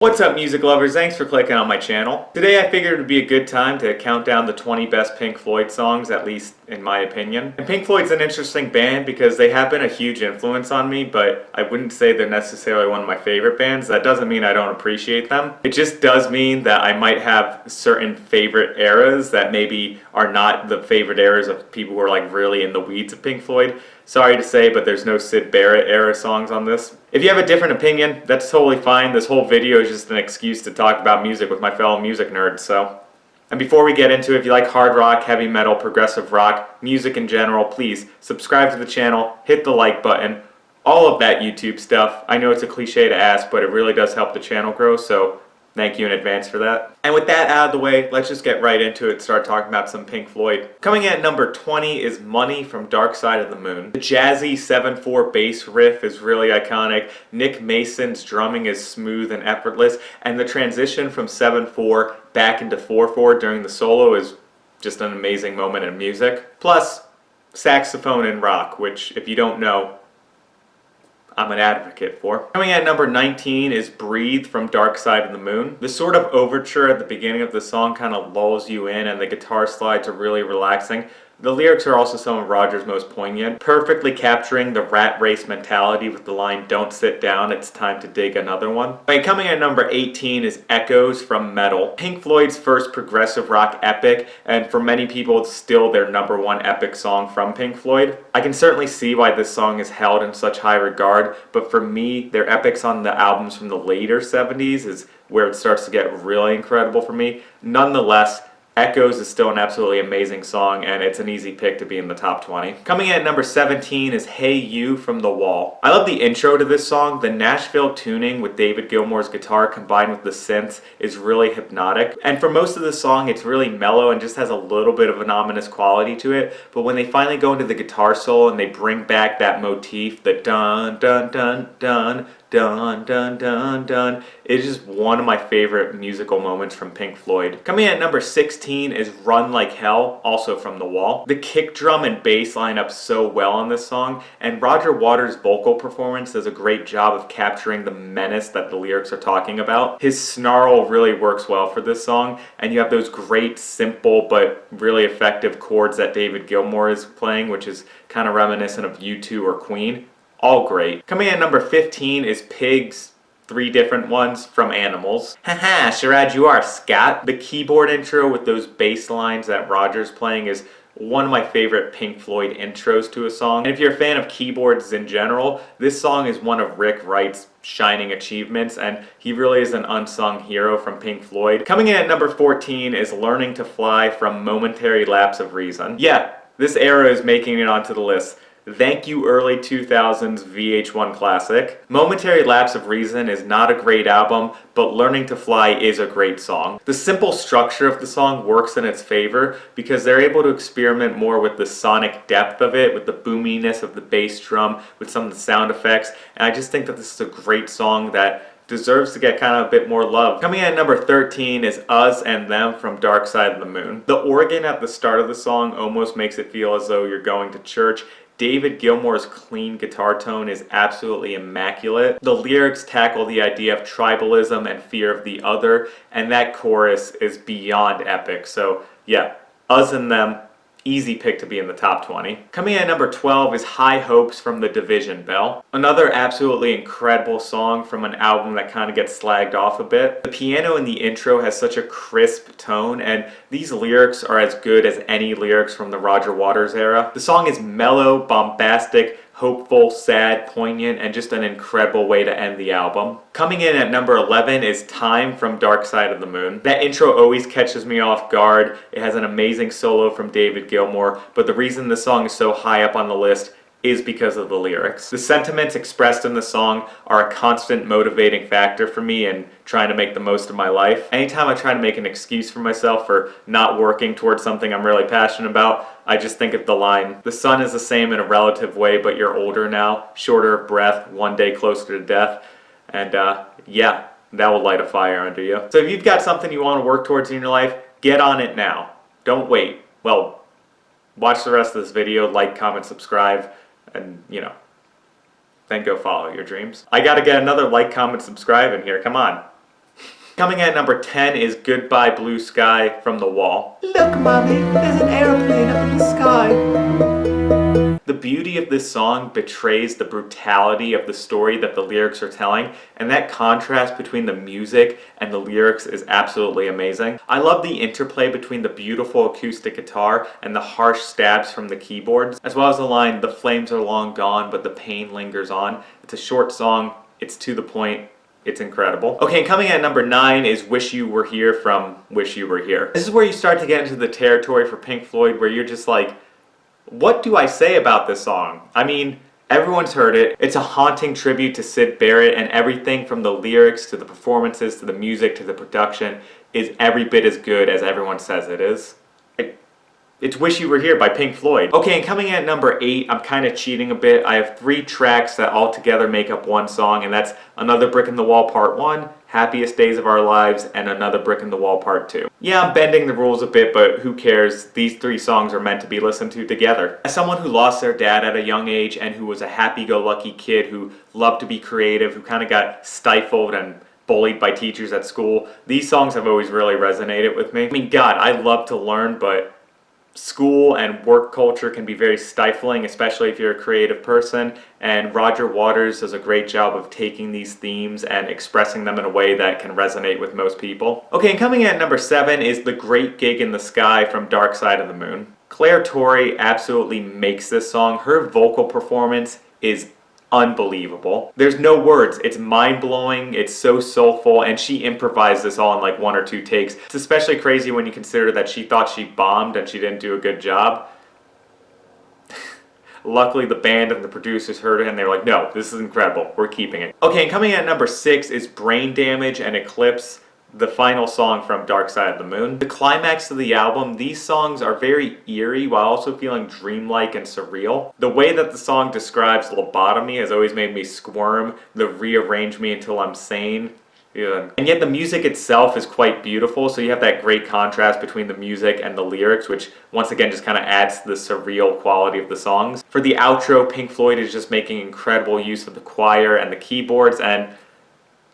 What's up, music lovers? Thanks for clicking on my channel. Today I figured it would be a good time to count down the 20 best Pink Floyd songs, at least in my opinion. And Pink Floyd's an interesting band because they have been a huge influence on me, but I wouldn't say they're necessarily one of my favorite bands. That doesn't mean I don't appreciate them. It just does mean that I might have certain favorite eras that maybe are not the favorite eras of people who are like really in the weeds of Pink Floyd. Sorry to say, but there's no Syd Barrett era songs on this. If you have a different opinion, that's totally fine. This whole video is just an excuse to talk about music with my fellow music nerds, so. And before we get into it, if you like hard rock, heavy metal, progressive rock, music in general, please subscribe to the channel, hit the like button, all of that YouTube stuff. I know it's a cliche to ask, but it really does help the channel grow, so thank you in advance for that. And with that out of the way, let's just get right into it and start talking about some Pink Floyd. Coming in at number 20 is Money from Dark Side of the Moon. The jazzy 7/4 bass riff is really iconic. Nick Mason's drumming is smooth and effortless, and the transition from 7/4 back into 4/4 during the solo is just an amazing moment in music. Plus, saxophone and rock, which if you don't know, I'm an advocate for. Coming at number 19 is Breathe from Dark Side of the Moon. The sort of overture at the beginning of the song kind of lulls you in, and the guitar slides are really relaxing. The lyrics are also some of Roger's most poignant, perfectly capturing the rat race mentality with the line, "Don't sit down, it's time to dig another one." Right, coming at number 18 is Echoes from Metal. Pink Floyd's first progressive rock epic, and for many people it's still their #1 epic song from Pink Floyd. I can certainly see why this song is held in such high regard, but for me, their epics on the albums from the later 70s is where it starts to get really incredible for me. Nonetheless, Echoes is still an absolutely amazing song, and it's an easy pick to be in the top 20. Coming in at number 17 is Hey You from The Wall. I love the intro to this song. The Nashville tuning with David Gilmour's guitar combined with the synths is really hypnotic. And for most of the song, it's really mellow and just has a little bit of an ominous quality to it. But when they finally go into the guitar solo and they bring back that motif, the dun dun dun dun, dun dun dun dun, it's just one of my favorite musical moments from Pink Floyd. Coming in at number 16 is Run Like Hell, also from The Wall. The kick drum and bass line up so well on this song, and Roger Waters' vocal performance does a great job of capturing the menace that the lyrics are talking about. His snarl really works well for this song, and you have those great, simple, but really effective chords that David Gilmour is playing, which is kind of reminiscent of U2 or Queen. All great. Coming in at number 15 is Pigs, 3 different ones from Animals. Haha, Sharad you are, Scott. The keyboard intro with those bass lines that Roger's playing is one of my favorite Pink Floyd intros to a song. And if you're a fan of keyboards in general, this song is one of Rick Wright's shining achievements, and he really is an unsung hero from Pink Floyd. Coming in at number 14 is Learning to Fly from Momentary Lapse of Reason. Yeah, this era is making it onto the list. Thank you, early 2000s VH1 classic. Momentary Lapse of Reason is not a great album, but Learning to Fly is a great song. The simple structure of the song works in its favor because they're able to experiment more with the sonic depth of it, with the boominess of the bass drum, with some of the sound effects, and I just think that this is a great song that deserves to get kind of a bit more love. Coming in at number 13 is Us and Them from Dark Side of the Moon. The organ at the start of the song almost makes it feel as though you're going to church. David Gilmour's clean guitar tone is absolutely immaculate. The lyrics tackle the idea of tribalism and fear of the other, and that chorus is beyond epic. So yeah, Us and Them, easy pick to be in the top 20. Coming in at number 12 is High Hopes from The Division Bell. Another absolutely incredible song from an album that kind of gets slagged off a bit. The piano in the intro has such a crisp tone, and these lyrics are as good as any lyrics from the Roger Waters era. The song is mellow, bombastic, hopeful, sad, poignant, and just an incredible way to end the album. Coming in at number 11 is Time from Dark Side of the Moon. That intro always catches me off guard. It has an amazing solo from David Gilmour, but the reason the song is so high up on the list is because of the lyrics. The sentiments expressed in the song are a constant motivating factor for me in trying to make the most of my life. Anytime I try to make an excuse for myself for not working towards something I'm really passionate about, I just think of the line, "The sun is the same in a relative way, but you're older now, shorter of breath, one day closer to death." And yeah, that will light a fire under you. So if you've got something you want to work towards in your life, get on it now. Don't wait. Well, watch the rest of this video, like, comment, subscribe, and, you know, then go follow your dreams. I gotta get another like, comment, subscribe in here. Come on. Coming at number 10 is Goodbye Blue Sky from The Wall. Look, mommy, there's an airplane up in the sky. The beauty of this song betrays the brutality of the story that the lyrics are telling, and that contrast between the music and the lyrics is absolutely amazing. I love the interplay between the beautiful acoustic guitar and the harsh stabs from the keyboards, as well as the line, "The flames are long gone, but the pain lingers on." It's a short song, it's to the point, it's incredible. Okay, and coming at number 9 is Wish You Were Here from Wish You Were Here. This is where you start to get into the territory for Pink Floyd where you're just like, what do I say about this song? I mean, everyone's heard it. It's a haunting tribute to Syd Barrett, and everything from the lyrics to the performances to the music to the production is every bit as good as everyone says it is. It's Wish You Were Here by Pink Floyd. Okay, and coming at number 8, I'm kind of cheating a bit. I have 3 tracks that all together make up one song, and that's Another Brick in the Wall Part 1, Happiest Days of Our Lives, and Another Brick in the Wall Part 2. Yeah, I'm bending the rules a bit, but who cares? These 3 songs are meant to be listened to together. As someone who lost their dad at a young age and who was a happy-go-lucky kid who loved to be creative, who kind of got stifled and bullied by teachers at school, these songs have always really resonated with me. I mean, God, I love to learn, but school and work culture can be very stifling, especially if you're a creative person, and Roger Waters does a great job of taking these themes and expressing them in a way that can resonate with most people. Okay, and coming at number 7 is The Great Gig in the Sky from Dark Side of the Moon. Claire Torrey absolutely makes this song. Her vocal performance is unbelievable. There's no words. It's mind-blowing, it's so soulful, and she improvised this all in like 1 or 2 takes. It's especially crazy when you consider that she thought she bombed and she didn't do a good job. Luckily the band and the producers heard it and they were like, no, this is incredible, we're keeping it. Okay, and coming at number 6 is Brain Damage and Eclipse, the final song from Dark Side of the Moon. The climax of the album, these songs are very eerie while also feeling dreamlike and surreal. The way that the song describes lobotomy has always made me squirm, the rearrange me until I'm sane. Yeah. And yet the music itself is quite beautiful, so you have that great contrast between the music and the lyrics, which once again just kind of adds to the surreal quality of the songs. For the outro, Pink Floyd is just making incredible use of the choir and the keyboards, and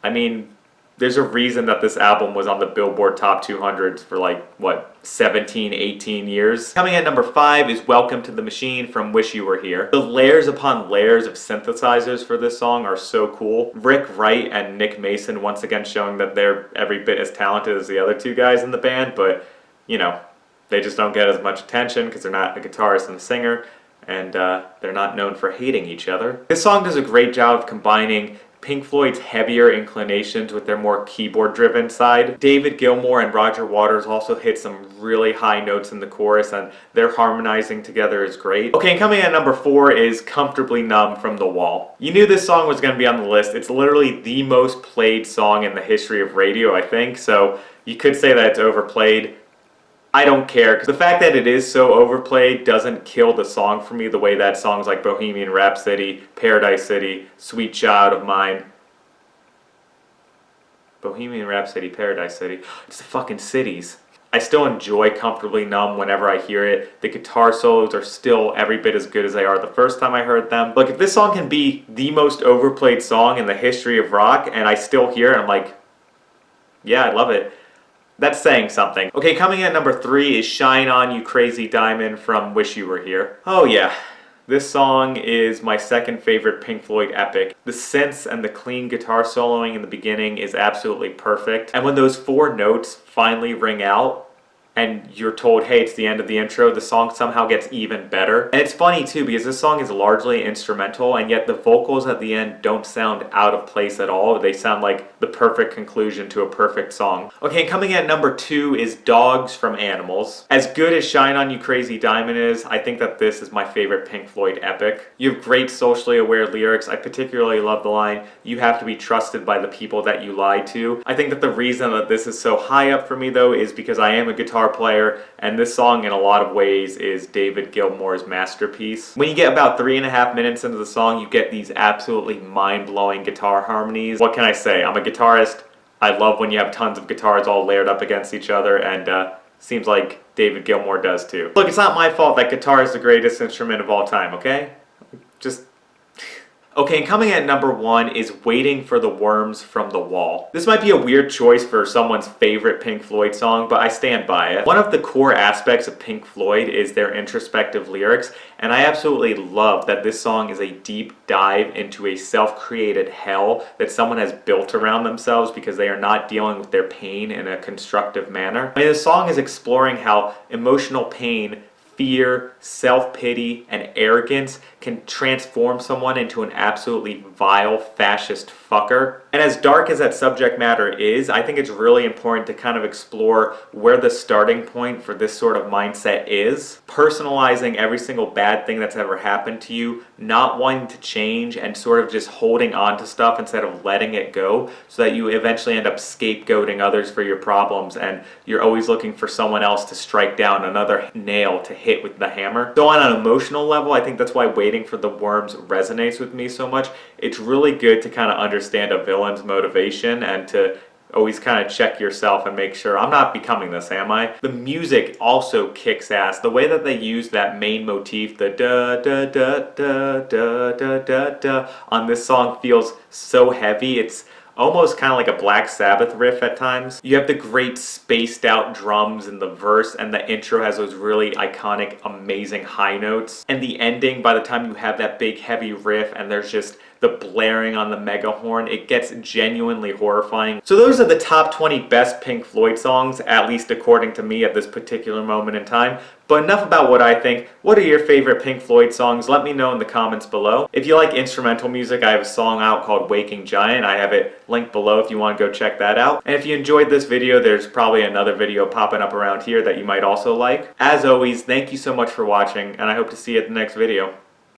I mean, there's a reason that this album was on the Billboard Top 200s for like, what, 17, 18 years? Coming at number 5 is Welcome to the Machine from Wish You Were Here. The layers upon layers of synthesizers for this song are so cool. Rick Wright and Nick Mason once again showing that they're every bit as talented as the other 2 guys in the band, but, you know, they just don't get as much attention because they're not a guitarist and a singer, and they're not known for hating each other. This song does a great job of combining Pink Floyd's heavier inclinations with their more keyboard-driven side. David Gilmour and Roger Waters also hit some really high notes in the chorus, and their harmonizing together is great. Okay, and coming at number 4 is Comfortably Numb from The Wall. You knew this song was going to be on the list. It's literally the most played song in the history of radio, I think, so you could say that it's overplayed. I don't care, because the fact that it is so overplayed doesn't kill the song for me the way that songs like Bohemian Rhapsody, Paradise City, Sweet Child of Mine. Bohemian Rhapsody, Paradise City, it's the fucking cities. I still enjoy Comfortably Numb whenever I hear it. The guitar solos are still every bit as good as they are the first time I heard them. Like, if this song can be the most overplayed song in the history of rock and I still hear it, I'm like, yeah, I love it. That's saying something. Okay, coming at number 3 is Shine On You Crazy Diamond from Wish You Were Here. Oh yeah, this song is my second favorite Pink Floyd epic. The synths and the clean guitar soloing in the beginning is absolutely perfect. And when those 4 notes finally ring out, and you're told, hey, it's the end of the intro, the song somehow gets even better. And it's funny too, because this song is largely instrumental, and yet the vocals at the end don't sound out of place at all. They sound like the perfect conclusion to a perfect song. Okay, and coming at number 2 is Dogs from Animals. As good as Shine On You Crazy Diamond is, I think that this is my favorite Pink Floyd epic. You have great socially aware lyrics. I particularly love the line, you have to be trusted by the people that you lie to. I think that the reason that this is so high up for me though is because I am a guitar player, and this song in a lot of ways is David Gilmour's masterpiece. When you get about 3.5 minutes into the song, you get these absolutely mind-blowing guitar harmonies. What can I say? I'm a guitarist. I love when you have tons of guitars all layered up against each other, and seems like David Gilmour does too. Look, it's not my fault that guitar is the greatest instrument of all time, okay? Just... Okay, and coming at number 1 is Waiting for the Worms from the Wall. This might be a weird choice for someone's favorite Pink Floyd song, but I stand by it. One of the core aspects of Pink Floyd is their introspective lyrics, and I absolutely love that this song is a deep dive into a self-created hell that someone has built around themselves because they are not dealing with their pain in a constructive manner. I mean, the song is exploring how emotional pain, fear, self-pity, and arrogance can transform someone into an absolutely vile fascist fucker. And as dark as that subject matter is, I think it's really important to kind of explore where the starting point for this sort of mindset is. Personalizing every single bad thing that's ever happened to you, not wanting to change, and sort of just holding on to stuff instead of letting it go, so that you eventually end up scapegoating others for your problems, and you're always looking for someone else to strike down another nail to hit with the hammer. So on an emotional level, I think that's why Waiting for the Worms resonates with me so much. It's really good to kind of understand a villain's motivation and to always kind of check yourself and make sure, I'm not becoming this, am I? The music also kicks ass. The way that they use that main motif, the da da da da da da da da, on this song feels so heavy. It's almost kind of like a Black Sabbath riff at times. You have the great spaced out drums in the verse, and the intro has those really iconic, amazing high notes. And the ending, by the time you have that big heavy riff and there's just the blaring on the mega horn, it gets genuinely horrifying. So those are the top 20 best Pink Floyd songs, at least according to me at this particular moment in time. But enough about what I think. What are your favorite Pink Floyd songs? Let me know in the comments below. If you like instrumental music, I have a song out called Waking Giant. I have it linked below if you want to go check that out. And if you enjoyed this video, there's probably another video popping up around here that you might also like. As always, thank you so much for watching, and I hope to see you at the next video.